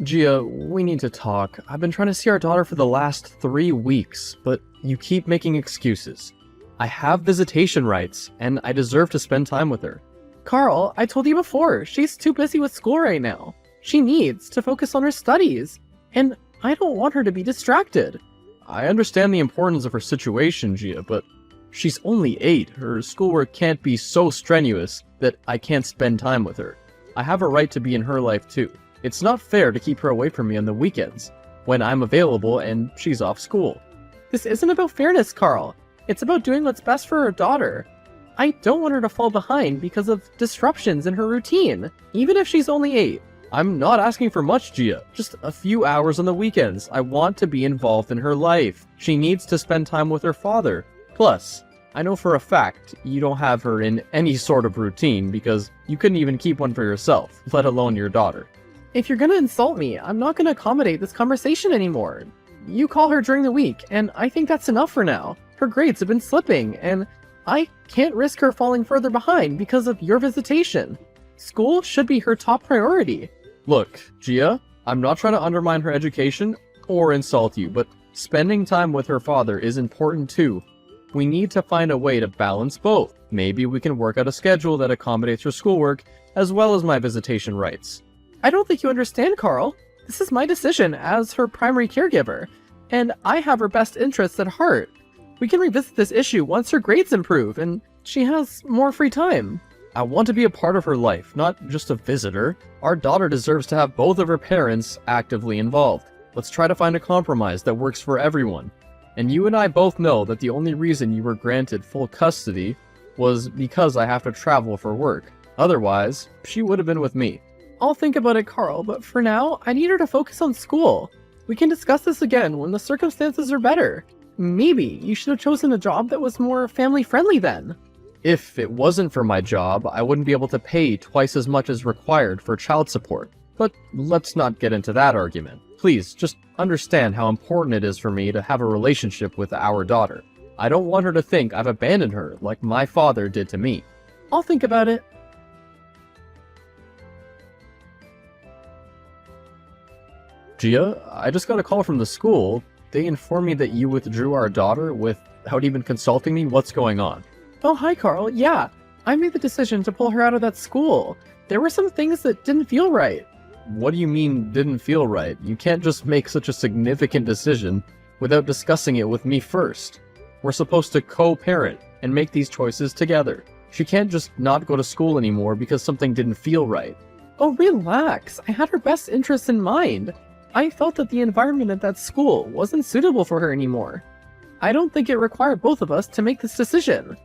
Gia, we need to talk. I've been trying to see our daughter for the last 3 weeks, but you keep making excuses. I have visitation rights, and I deserve to spend time with her. Carl, I told you before, she's too busy with school right now. She needs to focus on her studies, and I don't want her to be distracted. I understand the importance of her situation, Gia, but she's only 8. Her schoolwork can't be so strenuous that I can't spend time with her. I have a right to be in her life too. It's not fair to keep her away from me on the weekends, when I'm available and she's off school. This isn't about fairness, Carl. It's about doing what's best for her daughter. I don't want her to fall behind because of disruptions in her routine, even if she's only 8. I'm not asking for much, Gia. Just a few hours on the weekends. I want to be involved in her life. She needs to spend time with her father. Plus, I know for a fact you don't have her in any sort of routine because you couldn't even keep one for yourself, let alone your daughter. If you're gonna insult me, I'm not gonna accommodate this conversation anymore. You call her during the week, and I think that's enough for now. Her grades have been slipping, and I can't risk her falling further behind because of your visitation. School should be her top priority. Look, Gia, I'm not trying to undermine her education or insult you, but spending time with her father is important too. We need to find a way to balance both. Maybe we can work out a schedule that accommodates her schoolwork as well as my visitation rights. I don't think you understand, Carl. This is my decision as her primary caregiver, and I have her best interests at heart. We can revisit this issue once her grades improve and she has more free time. I want to be a part of her life, not just a visitor. Our daughter deserves to have both of her parents actively involved. Let's try to find a compromise that works for everyone. And you and I both know that the only reason you were granted full custody was because I have to travel for work. Otherwise, she would have been with me. I'll think about it, Carl, but for now, I need her to focus on school. We can discuss this again when the circumstances are better. Maybe you should have chosen a job that was more family-friendly then. If it wasn't for my job, I wouldn't be able to pay twice as much as required for child support. But let's not get into that argument. Please, just understand how important it is for me to have a relationship with our daughter. I don't want her to think I've abandoned her like my father did to me. I'll think about it. Gia, I just got a call from the school. They informed me that you withdrew our daughter without even consulting me. What's going on? Oh, hi, Carl. Yeah, I made the decision to pull her out of that school. There were some things that didn't feel right. What do you mean, didn't feel right? You can't just make such a significant decision without discussing it with me first. We're supposed to co-parent and make these choices together. She can't just not go to school anymore because something didn't feel right. Oh, relax. I had her best interests in mind. I felt that the environment at that school wasn't suitable for her anymore. I don't think it required both of us to make this decision.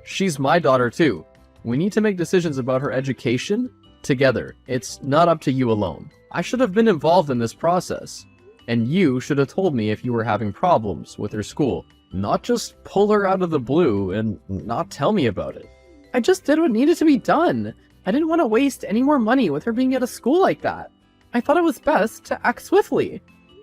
She's my daughter too. We need to make decisions about her education together. It's not up to you alone. I should have been involved in this process. And you should have told me if you were having problems with her school. Not just pull her out of the blue and not tell me about it. I just did what needed to be done. I didn't want to waste any more money with her being at a school like that. I thought it was best to act swiftly.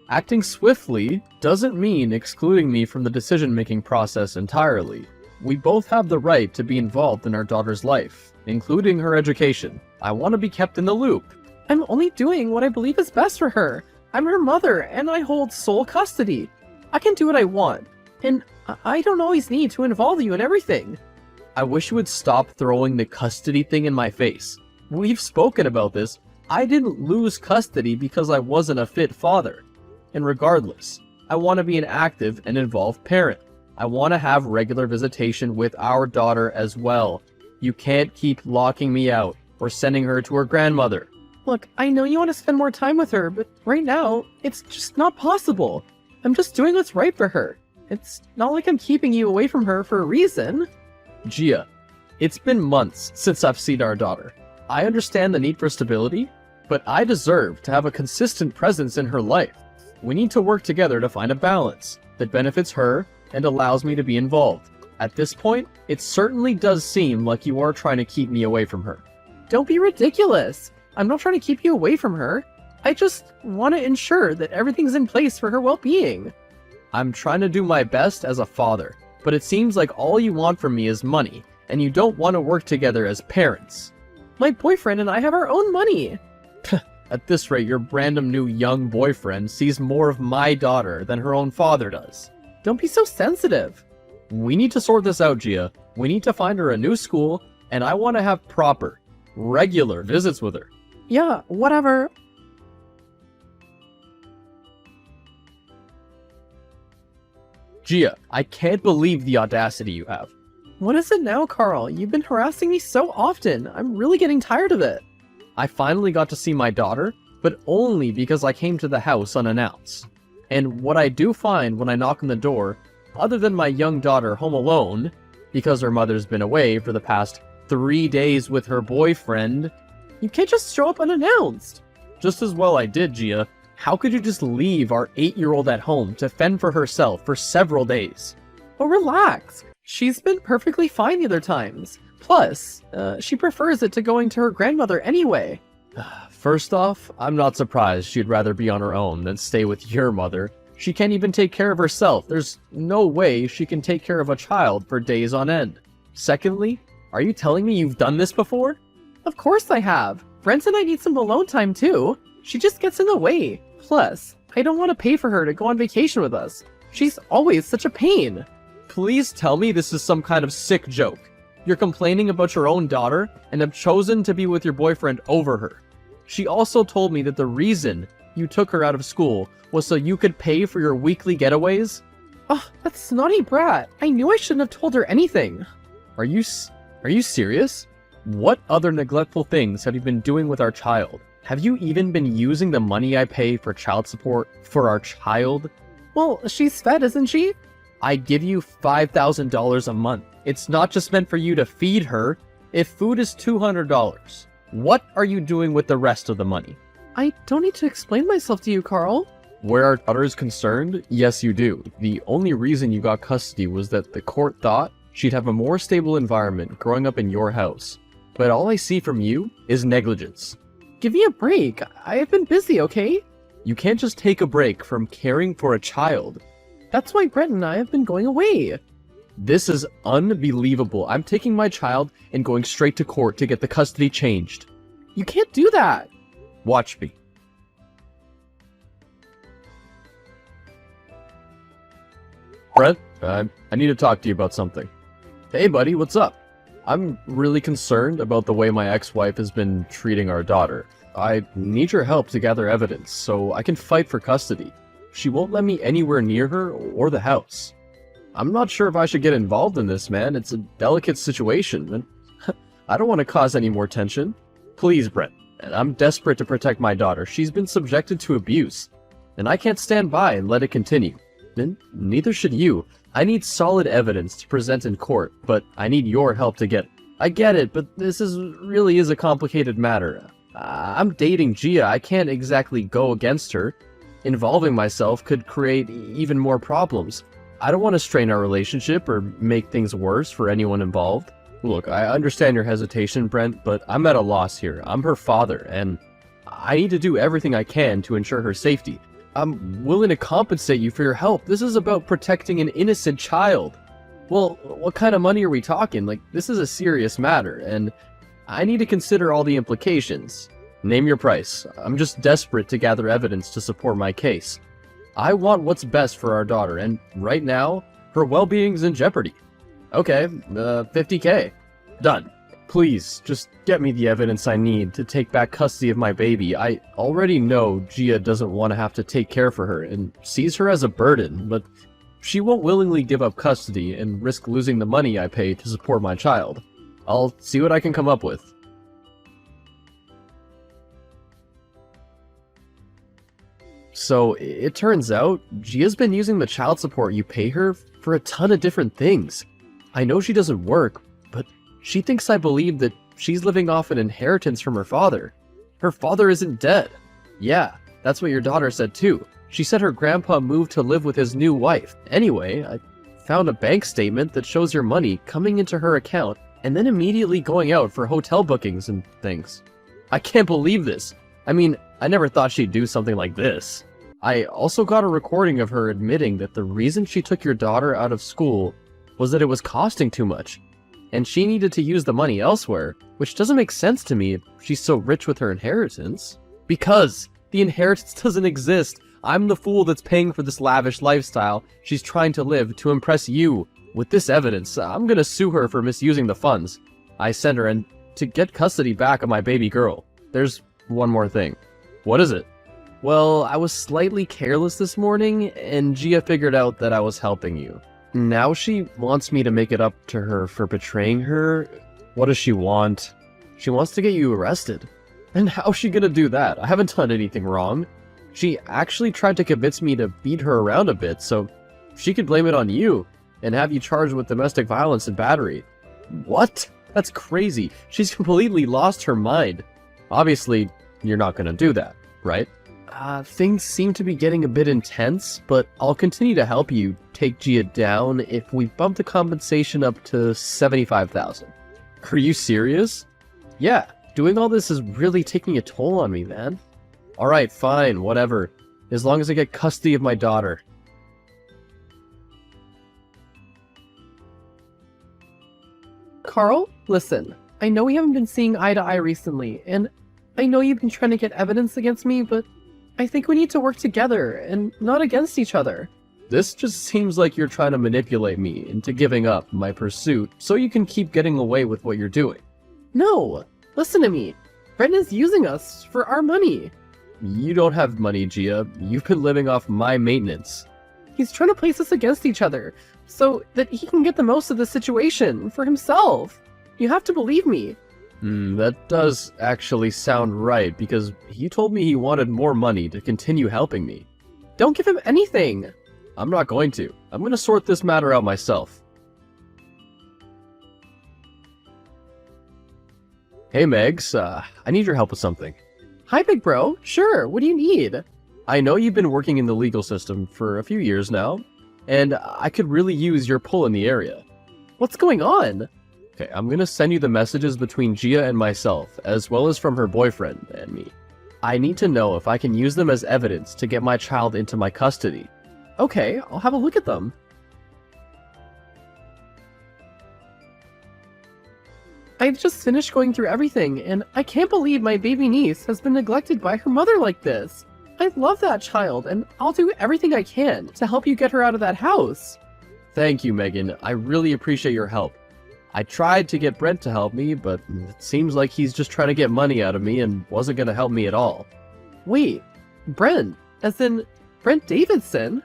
Acting swiftly doesn't mean excluding me from the decision-making process entirely. We both have the right to be involved in our daughter's life, including her education. I want to be kept in the loop. I'm only doing what I believe is best for her. I'm her mother, and I hold sole custody. I can do what I want, and I don't always need to involve you in everything. I wish you would stop throwing the custody thing in my face. We've spoken about this. I didn't lose custody because I wasn't a fit father. And regardless, I want to be an active and involved parent. I want to have regular visitation with our daughter as well. You can't keep locking me out or sending her to her grandmother. Look, I know you want to spend more time with her, but right now, it's just not possible. I'm just doing what's right for her. It's not like I'm keeping you away from her for a reason. Gia, it's been months since I've seen our daughter. I understand the need for stability, but I deserve to have a consistent presence in her life. We need to work together to find a balance that benefits her and allows me to be involved. At this point, it certainly does seem like you are trying to keep me away from her. Don't be ridiculous. I'm not trying to keep you away from her. I just want to ensure that everything's in place for her well-being. I'm trying to do my best as a father, but it seems like all you want from me is money, and you don't want to work together as parents. My boyfriend and I have our own money. At this rate, your random new young boyfriend sees more of my daughter than her own father does. Don't be so sensitive. We need to sort this out, Gia. We need to find her a new school, and I want to have proper, regular visits with her. Yeah, whatever. Gia, I can't believe the audacity you have. What is it now, Carl? You've been harassing me so often. I'm really getting tired of it. I finally got to see my daughter, but only because I came to the house unannounced. And what I do find when I knock on the door, other than my young daughter home alone, because her mother's been away for the past 3 days with her boyfriend, You can't just show up unannounced. just as well I did, Gia. How could you just leave our 8-year-old at home to fend for herself for several days? Oh, relax. She's been perfectly fine the other times. Plus, she prefers it to going to her grandmother anyway. First off, I'm not surprised she'd rather be on her own than stay with your mother. She can't even take care of herself. There's no way she can take care of a child for days on end. Secondly, are you telling me you've done this before? Of course I have. Brent and I need some alone time too. She just gets in the way. Plus, I don't want to pay for her to go on vacation with us. She's always such a pain. Please tell me this is some kind of sick joke. You're complaining about your own daughter and have chosen to be with your boyfriend over her. She also told me that the reason you took her out of school was so you could pay for your weekly getaways. Oh, that snotty brat. I knew I shouldn't have told her anything. Are you serious? What other neglectful things have you been doing with our child? Have you even been using the money I pay for child support for our child? Well, she's fed, isn't she? I give you $5,000 a month. It's not just meant for you to feed her. If food is $200, what are you doing with the rest of the money? I don't need to explain myself to you, Carl. Where our daughter is concerned, yes you do. The only reason you got custody was that the court thought she'd have a more stable environment growing up in your house. But all I see from you is negligence. Give me a break. I have been busy, okay? You can't just take a break from caring for a child. That's why Brent and I have been going away. This is unbelievable. I'm taking my child and going straight to court to get the custody changed. You can't do that. Watch me. Brent, I need to talk to you about something. Hey buddy, what's up? I'm really concerned about the way my ex-wife has been treating our daughter. I need your help to gather evidence so I can fight for custody. She won't let me anywhere near her or the house. I'm not sure if I should get involved in this, man. It's a delicate situation, and I don't want to cause any more tension. Please, Brent. I'm desperate to protect my daughter. She's been subjected to abuse, and I can't stand by and let it continue. And neither should you. I need solid evidence to present in court, but I need your help to get it. I get it, but this really is a complicated matter. I'm dating Gia. I can't exactly go against her. Involving myself could create even more problems. I don't want to strain our relationship or make things worse for anyone involved. Look, I understand your hesitation, Brent, but I'm at a loss here. I'm her father, and I need to do everything I can to ensure her safety. I'm willing to compensate you for your help. This is about protecting an innocent child. Well, what kind of money are we talking? Like, this is a serious matter, and I need to consider all the implications. Name your price. I'm just desperate to gather evidence to support my case. I want what's best for our daughter, and right now, her well-being's in jeopardy. Okay, $50K. Done. Please, just get me the evidence I need to take back custody of my baby. I already know Gia doesn't want to have to take care for her and sees her as a burden, but she won't willingly give up custody and risk losing the money I pay to support my child. I'll see what I can come up with. So, it turns out, Gia's been using the child support you pay her for a ton of different things. I know she doesn't work, but she thinks I believe that she's living off an inheritance from her father. Her father isn't dead. Yeah, that's what your daughter said too. She said her grandpa moved to live with his new wife. Anyway, I found a bank statement that shows your money coming into her account and then immediately going out for hotel bookings and things. I can't believe this. I mean, I never thought she'd do something like this. I also got a recording of her admitting that the reason she took your daughter out of school was that it was costing too much, and she needed to use the money elsewhere, which doesn't make sense to me if she's so rich with her inheritance. Because the inheritance doesn't exist. I'm the fool that's paying for this lavish lifestyle she's trying to live to impress you. With this evidence, I'm gonna sue her for misusing the funds I sent her and to get custody back of my baby girl. There's one more thing. What is it? Well, I was slightly careless this morning, and Gia figured out that I was helping you. Now she wants me to make it up to her for betraying her. What does she want? She wants to get you arrested. And how's she gonna do that? I haven't done anything wrong. She actually tried to convince me to beat her around a bit so she could blame it on you and have you charged with domestic violence and battery. What? That's crazy. She's completely lost her mind. Obviously, you're not gonna do that, right? Things seem to be getting a bit intense, but I'll continue to help you take Gia down if we bump the compensation up to $75,000. Are you serious? Yeah, doing all this is really taking a toll on me, man. Alright, fine, whatever. As long as I get custody of my daughter. Carl, listen. I know we haven't been seeing eye to eye recently, and I know you've been trying to get evidence against me, but I think we need to work together and not against each other. This just seems like you're trying to manipulate me into giving up my pursuit so you can keep getting away with what you're doing. No, listen to me. Brendan is using us for our money. You don't have money, Gia. You've been living off my maintenance. He's trying to place us against each other so that he can get the most of the situation for himself. You have to believe me. That does actually sound right, because he told me he wanted more money to continue helping me. Don't give him anything. I'm not going to. I'm going to sort this matter out myself. Hey, Megs. I need your help with something. Hi, big bro. Sure, what do you need? I know you've been working in the legal system for a few years now, and I could really use your pull in the area. What's going on? Okay, I'm gonna send you the messages between Gia and myself, as well as from her boyfriend and me. I need to know if I can use them as evidence to get my child into my custody. Okay, I'll have a look at them. I just finished going through everything, and I can't believe my baby niece has been neglected by her mother like this. I love that child, and I'll do everything I can to help you get her out of that house. Thank you, Megan. I really appreciate your help. I tried to get Brent to help me, but it seems like he's just trying to get money out of me and wasn't going to help me at all. Wait, Brent? As in, Brent Davidson?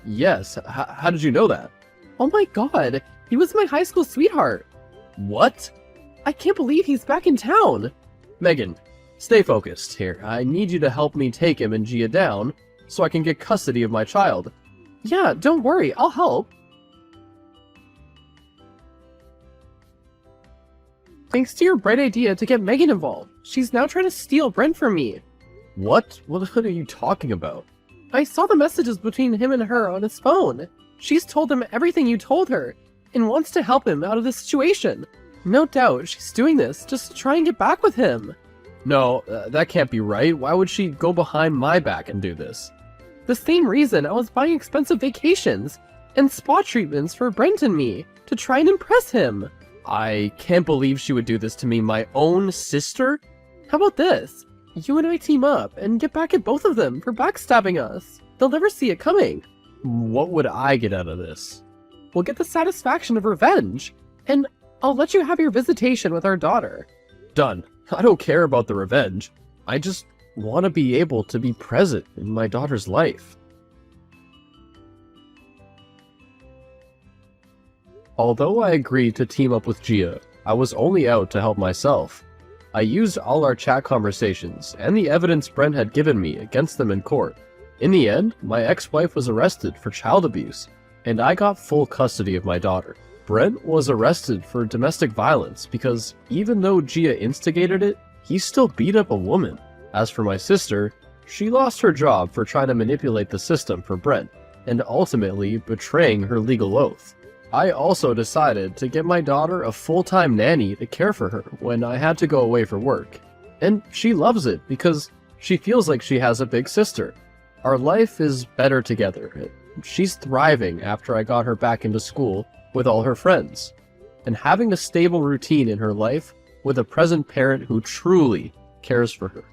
Yes, how did you know that? Oh my god, he was my high school sweetheart. What? I can't believe he's back in town. Megan, stay focused here. I need you to help me take him and Gia down so I can get custody of my child. Yeah, don't worry, I'll help. Thanks to your bright idea to get Megan involved, she's now trying to steal Brent from me. What? What are you talking about? I saw the messages between him and her on his phone. She's told him everything you told her, and wants to help him out of the situation. No doubt she's doing this just to try and get back with him. No, that can't be right. Why would she go behind my back and do this? The same reason I was buying expensive vacations and spa treatments for Brent and me, to try and impress him. I can't believe she would do this to me, my own sister? How about this? You and I team up and get back at both of them for backstabbing us. They'll never see it coming. What would I get out of this? We'll get the satisfaction of revenge, and I'll let you have your visitation with our daughter. Done. I don't care about the revenge. I just want to be able to be present in my daughter's life. Although I agreed to team up with Gia, I was only out to help myself. I used all our chat conversations and the evidence Brent had given me against them in court. In the end, my ex-wife was arrested for child abuse, and I got full custody of my daughter. Brent was arrested for domestic violence because even though Gia instigated it, he still beat up a woman. As for my sister, she lost her job for trying to manipulate the system for Brent, and ultimately betraying her legal oath. I also decided to get my daughter a full-time nanny to care for her when I had to go away for work. And she loves it because she feels like she has a big sister. Our life is better together. She's thriving after I got her back into school with all her friends, and having a stable routine in her life with a present parent who truly cares for her.